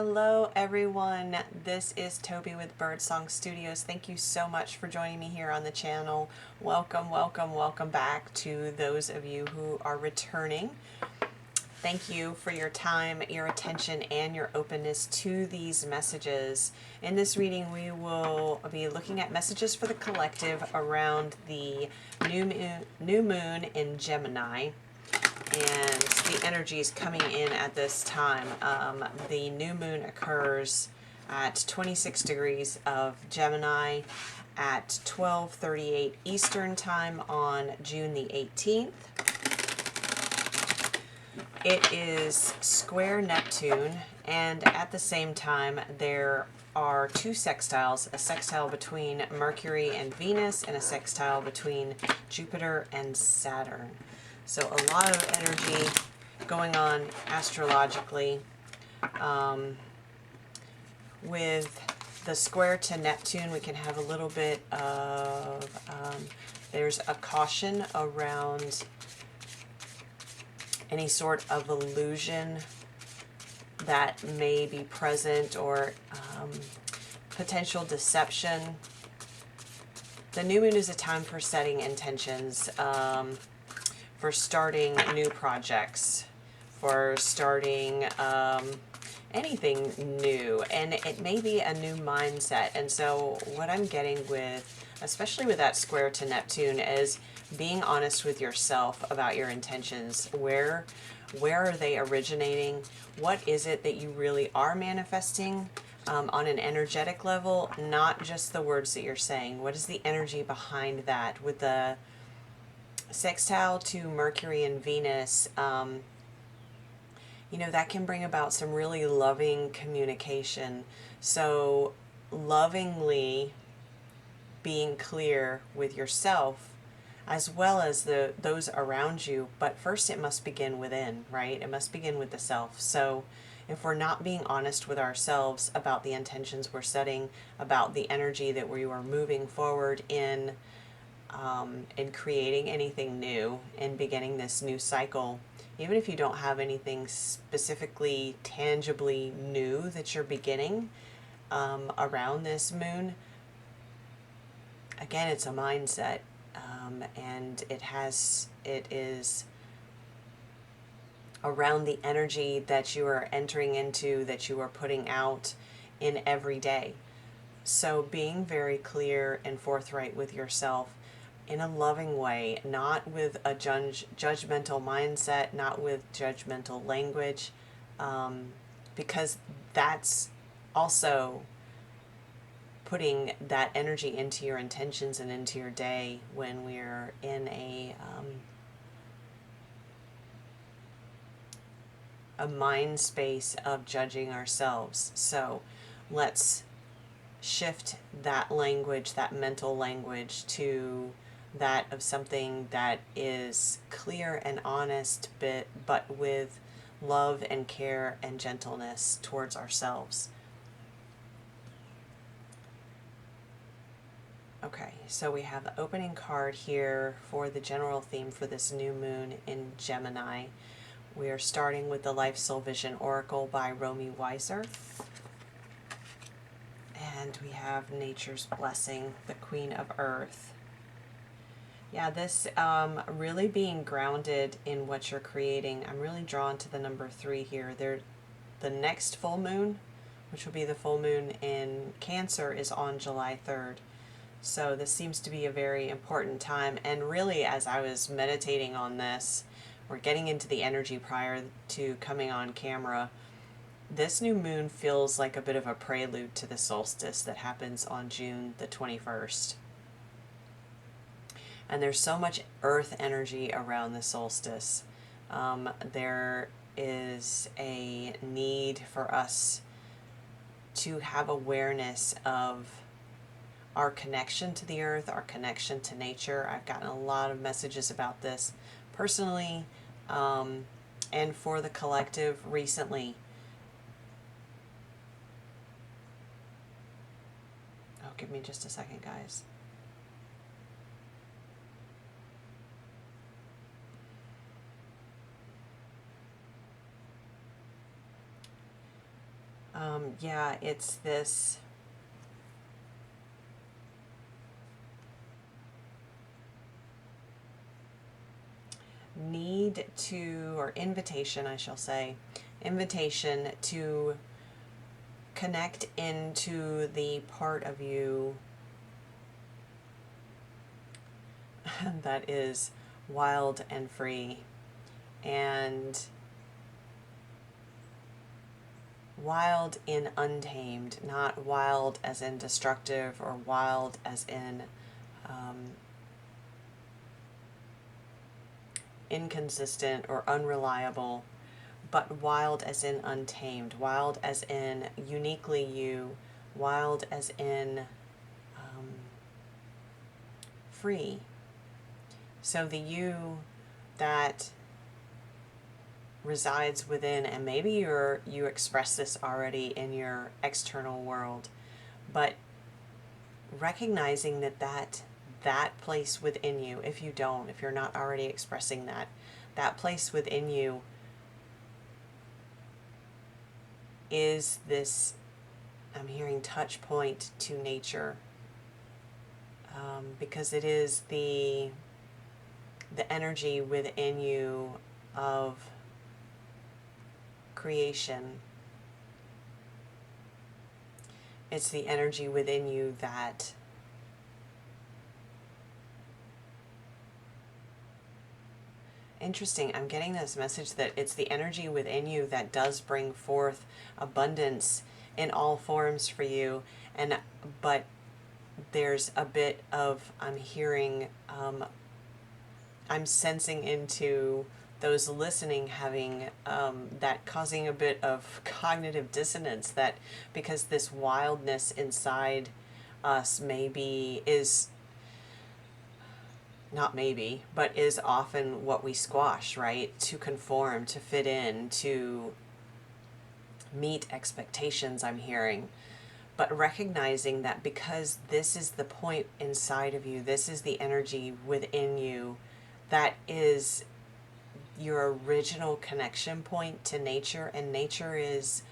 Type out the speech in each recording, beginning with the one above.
Hello everyone, this is Toby with Birdsong Studios. Thank you so much for joining me here on the channel. Welcome, welcome, welcome back to those of you who are returning. Thank you for your time, your attention, and your openness to these messages. In this reading, we will be looking at messages for the collective around the new moon in Gemini and the energies coming in at this time. The new moon occurs at 26 degrees of Gemini at 12:38 Eastern Time on June the 18th. It is square Neptune, and at the same time there are two sextiles, a sextile between Mercury and Venus and a sextile between Jupiter and Saturn. So a lot of energy going on astrologically. With the square to Neptune, we can have a little bit of, there's a caution around any sort of illusion that may be present, or potential deception. The new moon is a time for setting intentions, for starting new projects, for starting anything new, and it may be a new mindset. And so what I'm getting with, especially with that square to Neptune, is being honest with yourself about your intentions. Where are they originating? What is it that you really are manifesting on an energetic level, not just the words that you're saying? What is the energy behind that? With the sextile to Mercury and Venus, you know, that can bring about some really loving communication. So lovingly being clear with yourself as well as those around you. But first it must begin within, right? It must begin with the self. So if we're not being honest with ourselves about the intentions we're setting, about the energy that we are moving forward in creating anything new and beginning this new cycle, even if you don't have anything specifically tangibly new that you're beginning around this moon, again, it's a mindset, and it is around the energy that you are entering into, that you are putting out in every day. So being very clear and forthright with yourself in a loving way, not with a judgmental mindset, not with judgmental language, because that's also putting that energy into your intentions and into your day when we're in a mind space of judging ourselves. So let's shift that language, that mental language, to that of something that is clear and honest, but with love and care and gentleness towards ourselves. Okay, so we have the opening card here for the general theme for this new moon in Gemini. We are starting with the Life Soul Vision Oracle by Romy, Wyser. And we have Nature's Blessing, the Queen of Earth. Yeah, this really being grounded in what you're creating. I'm really drawn to the number 3 here. The next full moon, which will be the full moon in Cancer, is on July 3rd. So this seems to be a very important time. And really, as I was meditating on this, we're getting into the energy prior to coming on camera. This new moon feels like a bit of a prelude to the solstice that happens on June the 21st. And there's so much earth energy around the solstice. There is a need for us to have awareness of our connection to the earth, our connection to nature. I've gotten a lot of messages about this personally, and for the collective recently. Oh, give me just a second, guys. yeah, it's this need to, or invitation, I shall say, invitation to connect into the part of you that is wild and free, and wild in untamed, not wild as in destructive or wild as in inconsistent or unreliable, but wild as in untamed, wild as in uniquely you, wild as in free. So the you that resides within, and maybe you express this already in your external world, but recognizing that place within you, if you're not already expressing that place within you is this, I'm hearing touch point to nature, because it is the energy within you of creation. It's the energy within you that interesting. I'm getting this message that it's the energy within you that does bring forth abundance in all forms for you. But there's a bit of, I'm hearing, I'm sensing into those listening having that causing a bit of cognitive dissonance, that because this wildness inside us is not maybe, but is often what we squash, right? To conform, to fit in, to meet expectations, I'm hearing. But recognizing that because this is the point inside of you, this is the energy within you, that is your original connection point to nature, and nature is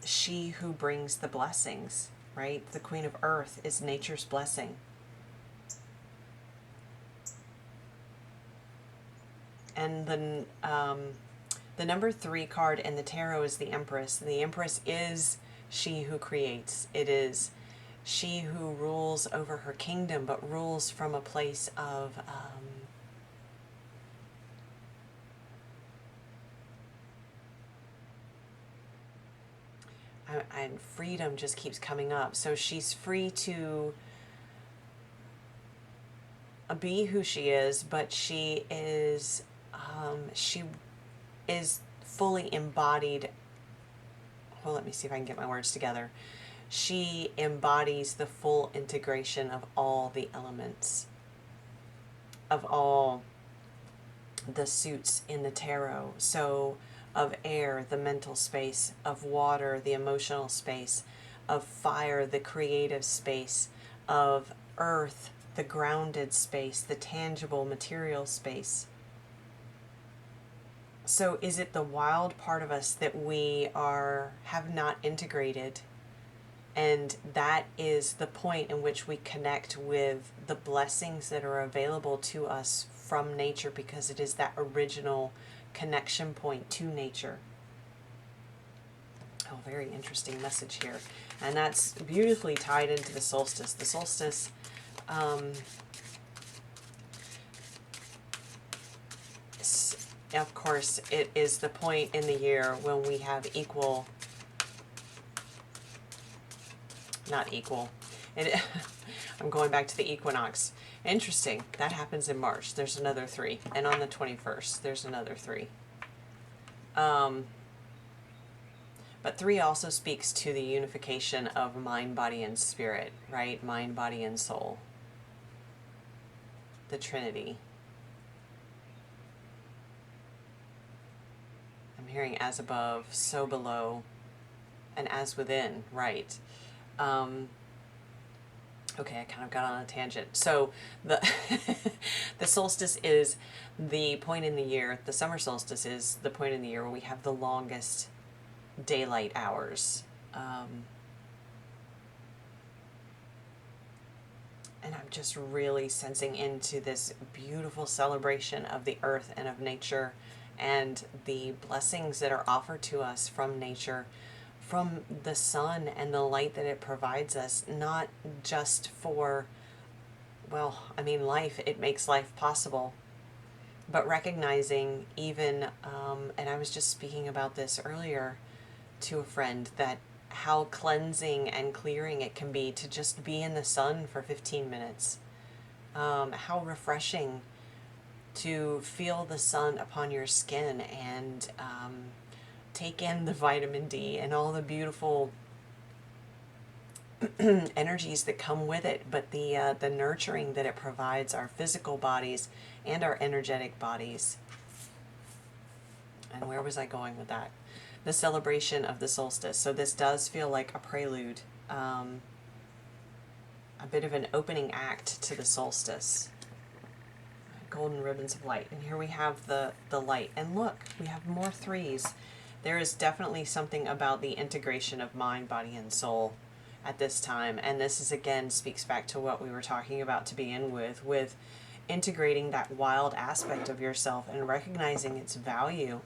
she who brings the blessings, right? The Queen of Earth is nature's blessing. And the number 3 card in the tarot is the Empress. And the Empress is she who creates. It is she who rules over her kingdom, but rules from a place of and freedom just keeps coming up. So she's free to be who she is, but she is fully embodied. Well, let me see if I can get my words together. She embodies the full integration of all the elements, of all the suits in the tarot. So of air, the mental space, of water, the emotional space, of fire, the creative space, of earth, the grounded space, the tangible material space. So is it the wild part of us that we have not integrated? And that is the point in which we connect with the blessings that are available to us from nature, because it is that original connection point to nature. Oh, very interesting message here. And that's beautifully tied into the solstice. The solstice, of course, it is the point in the year when we have I'm going back to the equinox. Interesting. That happens in March. There's another 3. And on the 21st, there's another 3. But 3 also speaks to the unification of mind, body, and spirit, right? Mind, body, and soul. The Trinity. I'm hearing as above, so below, and as within, right? Okay, I kind of got on a tangent. So the the solstice is the point in the year, the summer solstice is the point in the year where we have the longest daylight hours. And I'm just really sensing into this beautiful celebration of the earth and of nature and the blessings that are offered to us from nature, from the sun and the light that it provides us, not just for, well, I mean, life, it makes life possible, but recognizing even, and I was just speaking about this earlier to a friend, that how cleansing and clearing it can be to just be in the sun for 15 minutes. How refreshing to feel the sun upon your skin and take in the vitamin D and all the beautiful energies that come with it, but the nurturing that it provides our physical bodies and our energetic bodies. And where was I going with that? The celebration of the solstice. So this does feel like a prelude, a bit of an opening act to the solstice. Golden ribbons of light. And here we have the light. And look, we have more threes. There is definitely something about the integration of mind, body, and soul at this time. And this is, again, speaks back to what we were talking about to begin with integrating that wild aspect of yourself and recognizing its value,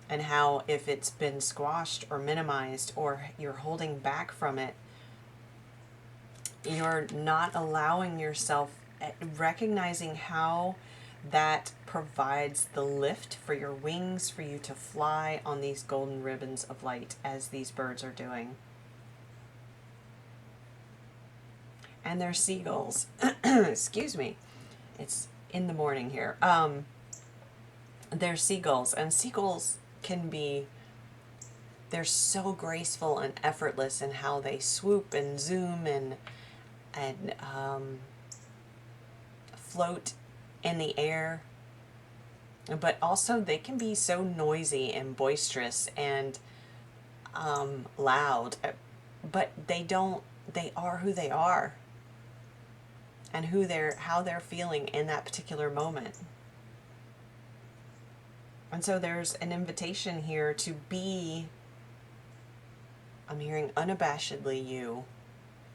and how if it's been squashed or minimized or you're holding back from it, you're not allowing yourself, recognizing how that provides the lift for your wings for you to fly on these golden ribbons of light as these birds are doing. And they're seagulls. Excuse me. It's in the morning here. They're seagulls, and seagulls can be, they're so graceful and effortless in how they swoop and zoom and float in the air, but also they can be so noisy and boisterous and loud, but they are who they are and how they're feeling in that particular moment. And so there's an invitation here to be, I'm hearing, unabashedly you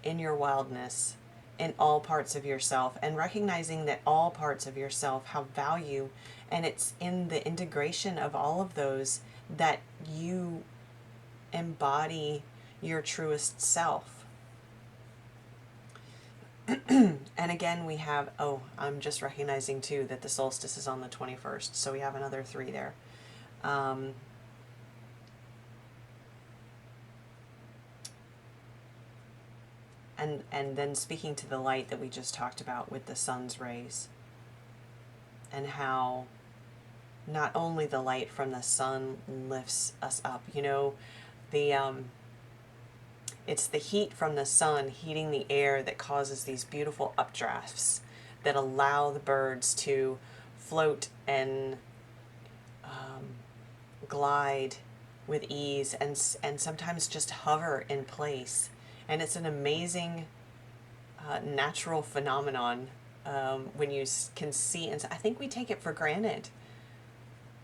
in your wildness, in all parts of yourself, and recognizing that all parts of yourself have value, and it's in the integration of all of those that you embody your truest self. And again, we have, I'm just recognizing too that the solstice is on the 21st, so we have another 3 there. And then speaking to the light that we just talked about with the sun's rays, and how not only the light from the sun lifts us up, it's the heat from the sun heating the air that causes these beautiful updrafts that allow the birds to float and glide with ease and sometimes just hover in place. And it's an amazing natural phenomenon when you can see. And I think we take it for granted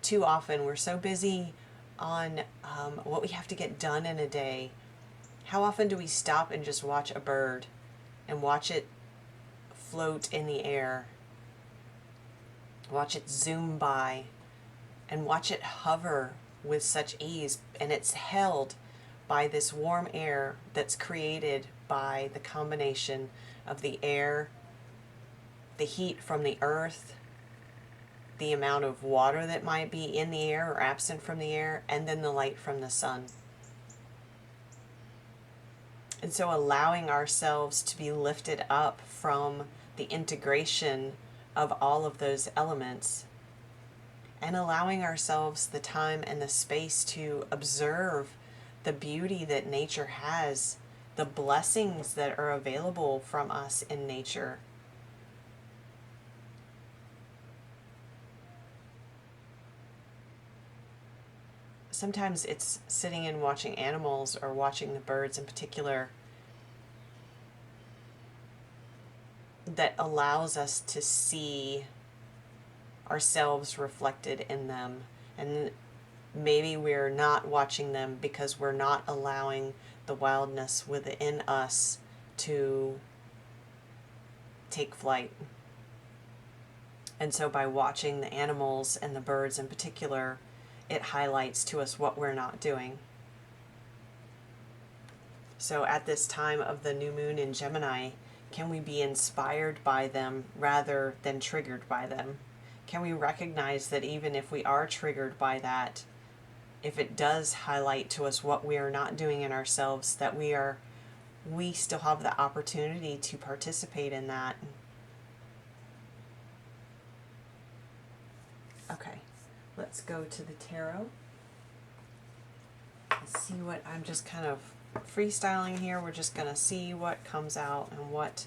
too often. We're so busy on what we have to get done in a day. How often do we stop and just watch a bird and watch it float in the air, watch it zoom by, and watch it hover with such ease, and it's held by this warm air that's created by the combination of the air, the heat from the earth, the amount of water that might be in the air or absent from the air, and then the light from the sun. And so allowing ourselves to be lifted up from the integration of all of those elements, and allowing ourselves the time and the space to observe the beauty that nature has, the blessings that are available from us in nature. Sometimes it's sitting and watching animals or watching the birds in particular that allows us to see ourselves reflected in them. And maybe we're not watching them because we're not allowing the wildness within us to take flight. And so by watching the animals and the birds in particular, it highlights to us what we're not doing. So at this time of the new moon in Gemini, can we be inspired by them rather than triggered by them? Can we recognize that even if we are triggered by that, if it does highlight to us what we are not doing in ourselves, that we still have the opportunity to participate in that? Okay, let's go to the tarot. Let's see what, I'm just kind of freestyling here. We're just going to see what comes out and what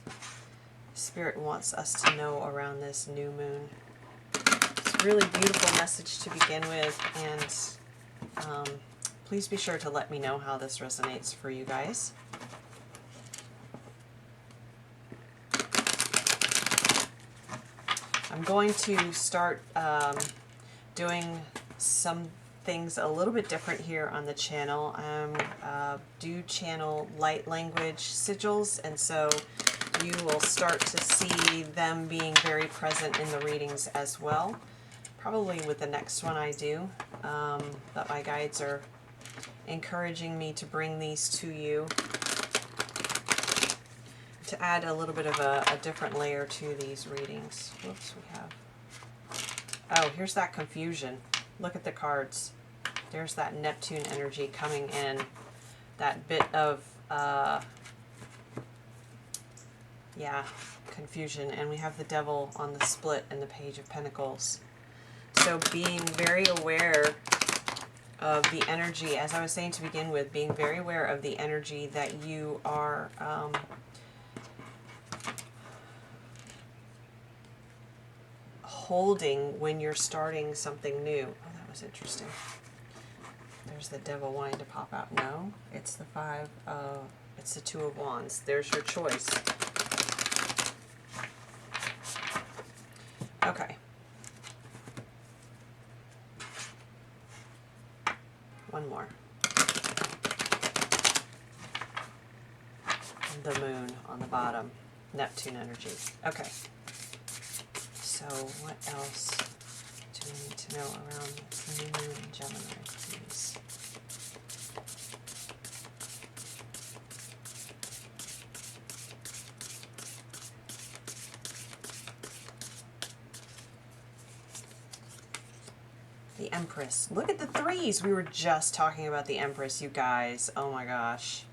Spirit wants us to know around this new moon. It's a really beautiful message to begin with, and please be sure to let me know how this resonates for you guys. I'm going to start doing some things a little bit different here on the channel. Do channel light language sigils, and so you will start to see them being very present in the readings as well. Probably with the next one I do, but my guides are encouraging me to bring these to you to add a little bit of a different layer to these readings. Whoops, we have... Oh, here's that confusion. Look at the cards. There's that Neptune energy coming in. That bit of, yeah, confusion. And we have the Devil on the split and the Page of Pentacles. So being very aware of the energy, as I was saying to begin with, being very aware of the energy that you are holding when you're starting something new. Oh, that was interesting. There's the Devil wanting to pop out. No, it's the it's the Two of Wands. There's your choice. Okay. One more. The moon on the bottom. Neptune energy. Okay. So what else do we need to know around the new moon in Gemini, please? The Empress. Look at the threes. We were just talking about the Empress, you guys. Oh my gosh.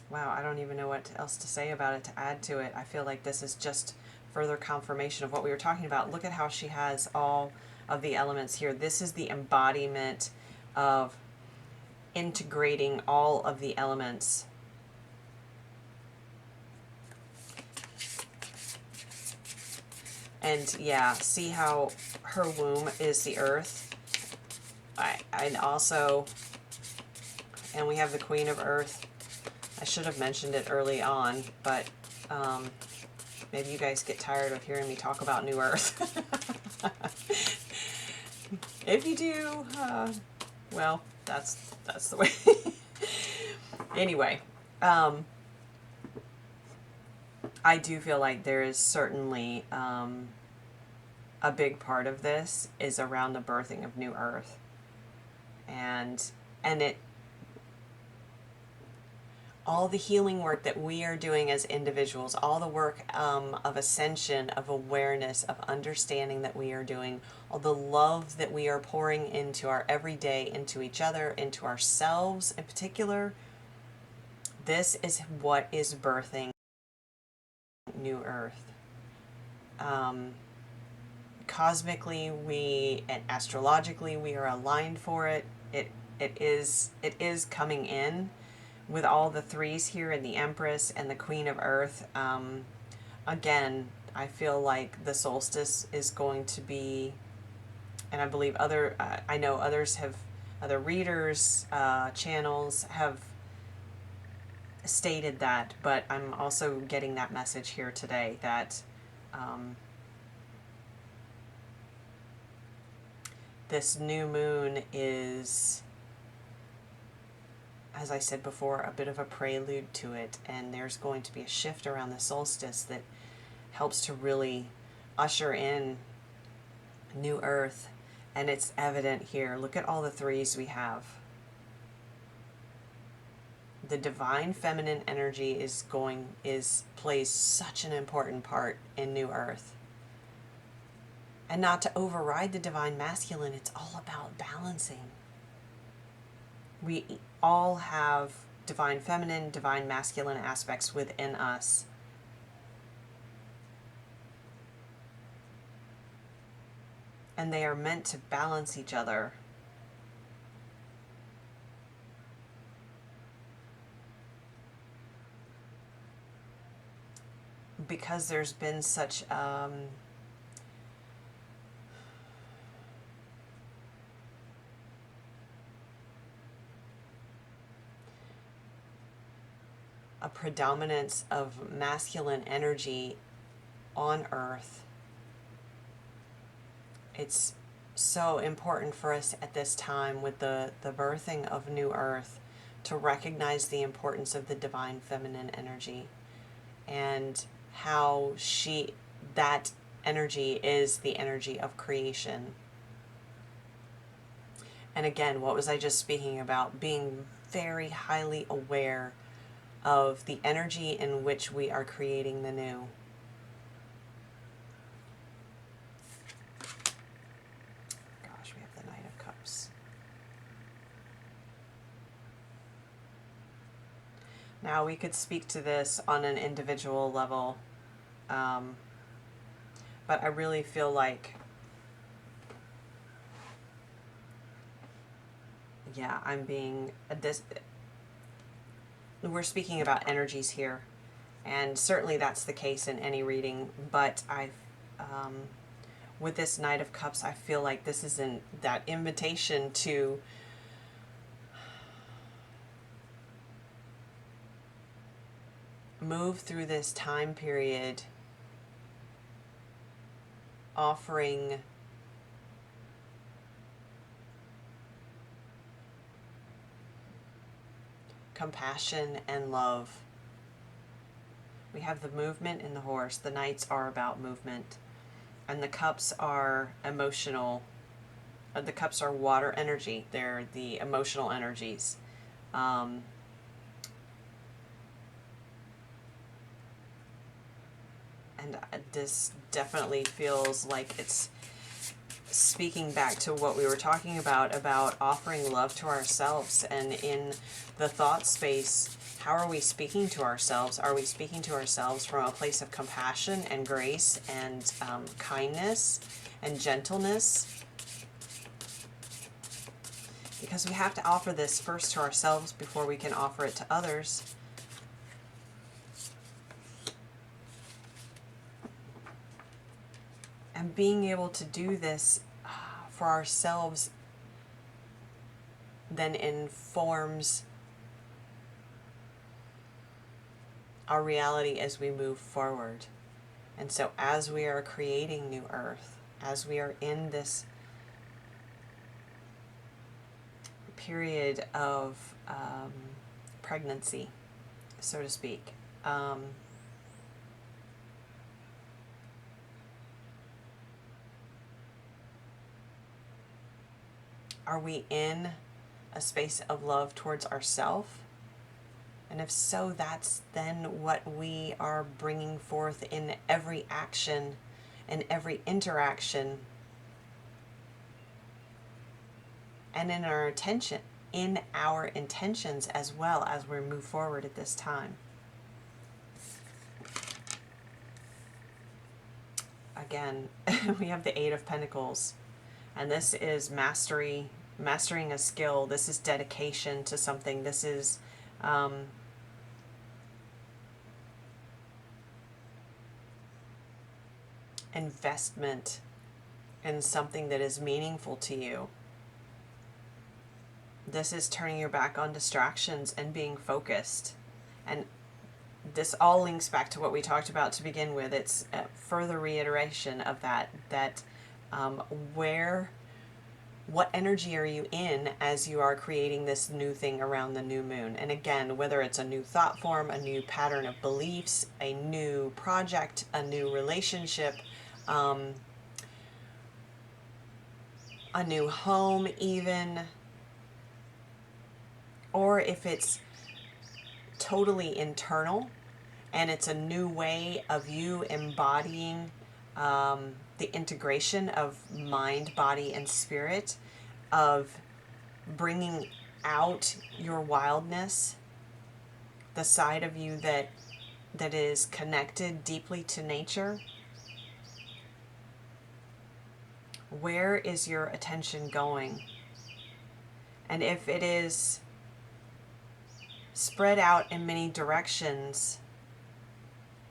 Wow, I don't even know what else to say about it, to add to it. I feel like this is just further confirmation of what we were talking about. Look at how she has all of the elements here. This is the embodiment of integrating all of the elements. And yeah, see how her womb is the earth. And also, and we have the Queen of Earth. I should have mentioned it early on, but maybe you guys get tired of hearing me talk about New Earth. If you do, well, that's the way. Anyway, I do feel like there is certainly a big part of this is around the birthing of New Earth, and it, all the healing work that we are doing as individuals, all the work of ascension, of awareness, of understanding that we are doing, all the love that we are pouring into our everyday, into each other, into ourselves in particular, this is what is birthing New Earth. Cosmically, and astrologically, we are aligned for it. It is coming in with all the threes here and the Empress and the Queen of Earth. Again, I feel like the solstice is going to be, and I believe I know others have, other readers, channels have stated that, but I'm also getting that message here today that this new moon is, as I said before, a bit of a prelude to it, and there's going to be a shift around the solstice that helps to really usher in new earth. And it's evident here. Look at all the threes we have. The divine feminine energy plays such an important part in new earth. And not to override the divine masculine, it's all about balancing. We all have divine feminine, divine masculine aspects within us. And they are meant to balance each other. Because there's been such a predominance of masculine energy on Earth. It's so important for us at this time with the birthing of new Earth to recognize the importance of the divine feminine energy and how that energy is the energy of creation. And again, what was I just speaking about? Being very highly aware of the energy in which we are creating the new. Gosh, we have the Knight of Cups. Now we could speak to this on an individual level, but I really feel like, yeah, we're speaking about energies here, and certainly that's the case in any reading, but with this Knight of Cups, I feel like this is that invitation to move through this time period offering compassion and love. We have the movement in the horse. The Knights are about movement. And the Cups are emotional. The Cups are water energy. They're the emotional energies. And this definitely feels like it's speaking back to what we were talking about offering love to ourselves. And in the thought space, how are we speaking to ourselves? Are we speaking to ourselves from a place of compassion and grace and kindness and gentleness? Because we have to offer this first to ourselves before we can offer it to others. And being able to do this for ourselves then informs our reality as we move forward. And so as we are creating new earth, as we are in this period of pregnancy, so to speak, are we in a space of love towards ourselves? And if so, that's then what we are bringing forth in every action and every interaction and in our intentions as well as we move forward at this time. Again, we have the Eight of Pentacles. And this is mastering a skill. This is dedication to something. This is investment in something that is meaningful to you. This is turning your back on distractions and being focused And this all links back to what we talked about to begin with. It's a further reiteration of that, what energy are you in as you are creating this new thing around the new moon? And again, whether it's a new thought form, a new pattern of beliefs, a new project, a new relationship, a new home even, or if it's totally internal and it's a new way of you embodying the integration of mind, body, and spirit, of bringing out your wildness, the side of you that is connected deeply to nature. Where is your attention going? And if it is spread out in many directions,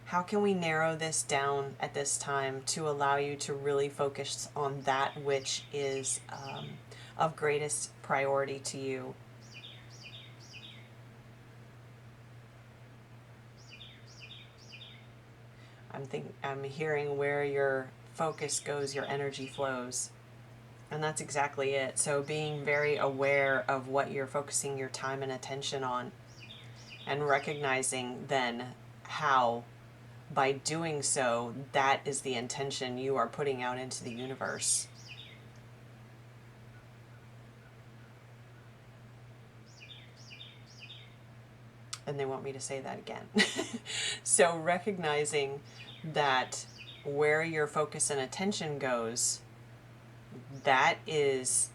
how can we narrow this down at this time to allow you to really focus on that which is of greatest priority to you? I'm hearing where your focus goes, your energy flows. And that's exactly it. So being very aware of what you're focusing your time and attention on, and recognizing then how, by doing so, that is the intention you are putting out into the universe. And they want me to say that again. So recognizing that where your focus and attention goes, that is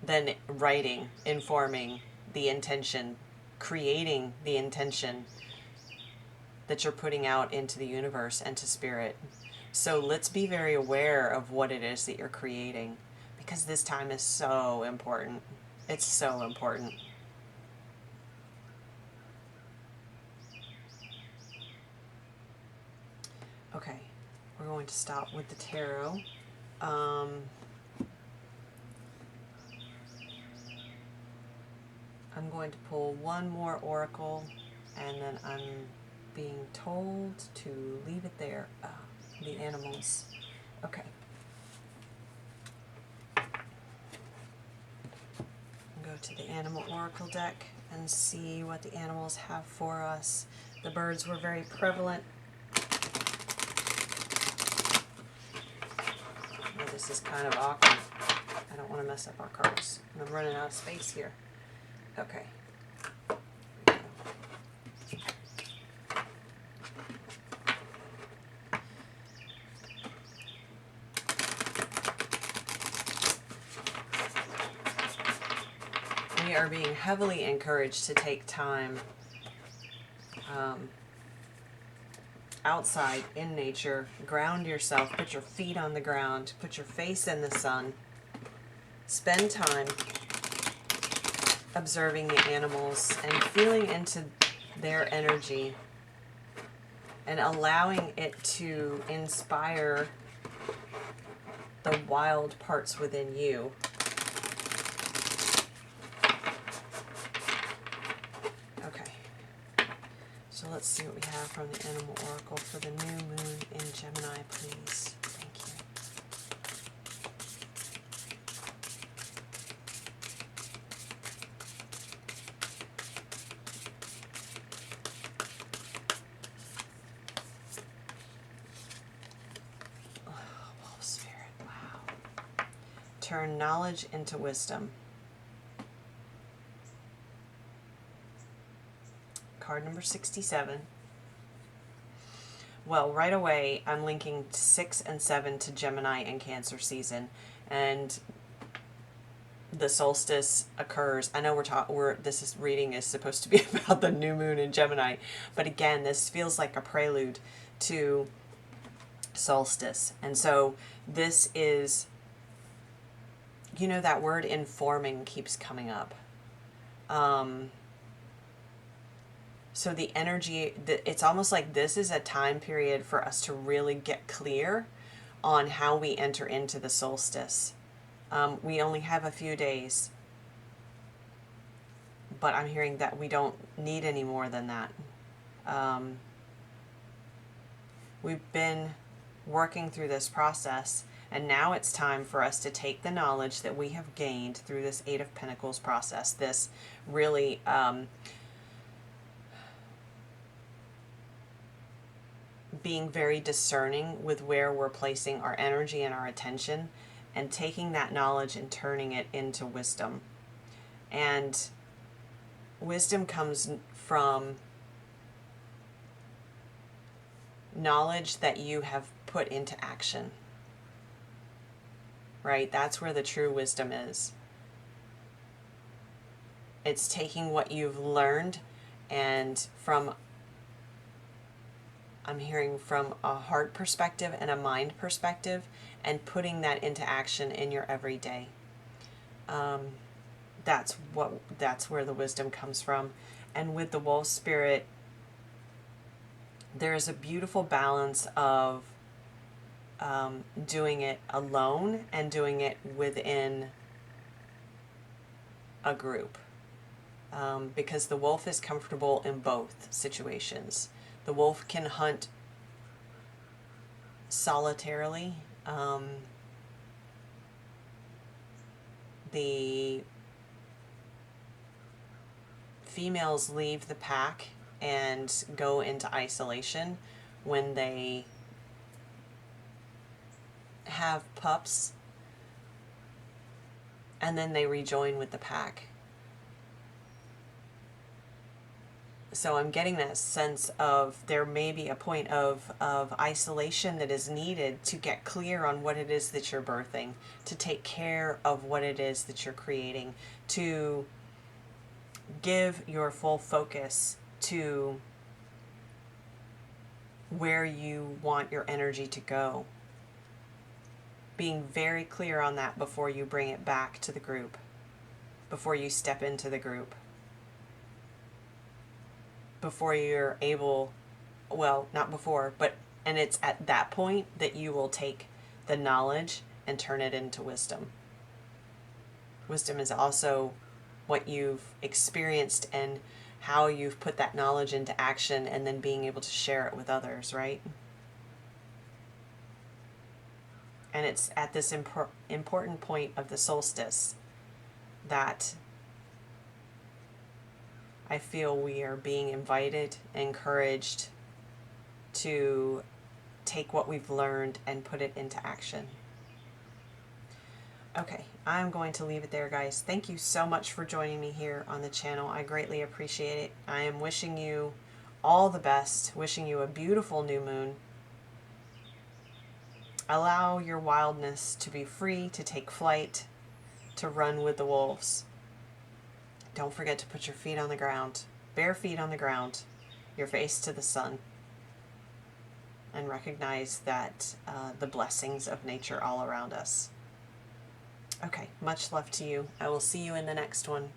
then writing, informing the intention, creating the intention that you're putting out into the universe and to spirit. So let's be very aware of what it is that you're creating, because this time is so important. It's so important. Okay, we're going to stop with the tarot. I'm going to pull one more oracle, and then I'm being told to leave it there. The animals. Okay. Go to the animal oracle deck and see what the animals have for us. The birds were very prevalent. Oh, this is kind of awkward. I don't want to mess up our cards. I'm running out of space here. Okay. We are being heavily encouraged to take time outside in nature, ground yourself, put your feet on the ground, put your face in the sun, spend time observing the animals and feeling into their energy and allowing it to inspire the wild parts within you. So let's see what we have from the Animal Oracle for the new moon in Gemini, please. Thank you. Oh, Wolf Spirit, wow. Turn knowledge into wisdom. Card number 67. Well, right away, I'm linking 6 and 7 to Gemini and Cancer season, and the solstice occurs. I know this reading is supposed to be about the new moon in Gemini, but again, this feels like a prelude to solstice. And so this is, you know, that word informing keeps coming up. So the energy, it's almost like this is a time period for us to really get clear on how we enter into the solstice. We only have a few days, but I'm hearing that we don't need any more than that. We've been working through this process, and now it's time for us to take the knowledge that we have gained through this Eight of Pentacles process, this really being very discerning with where we're placing our energy and our attention, and taking that knowledge and turning it into wisdom. And wisdom comes from knowledge that you have put into action, right? That's where the true wisdom is. It's taking what you've learned, and I'm hearing from a heart perspective and a mind perspective, and putting that into action in your everyday. That's where the wisdom comes from. And with the wolf spirit, there is a beautiful balance of doing it alone and doing it within a group, because the wolf is comfortable in both situations. The wolf can hunt solitarily. The females leave the pack and go into isolation when they have pups, and then they rejoin with the pack. So I'm getting that sense of there may be a point of isolation that is needed to get clear on what it is that you're birthing, to take care of what it is that you're creating, to give your full focus to where you want your energy to go. Being very clear on that before you bring it back to the group, before you step into the group, before you're able, well, not before, but, and it's at that point that you will take the knowledge and turn it into wisdom. Wisdom is also what you've experienced and how you've put that knowledge into action, and then being able to share it with others, right? And it's at this important point of the solstice that I feel we are being invited, encouraged to take what we've learned and put it into action. Okay, I'm going to leave it there, guys. Thank you so much for joining me here on the channel. I greatly appreciate it. I am wishing you all the best, wishing you a beautiful new moon. Allow your wildness to be free, to take flight, to run with the wolves. Don't forget to put your feet on the ground, bare feet on the ground, your face to the sun, and recognize that the blessings of nature all around us. Okay, much love to you. I will see you in the next one.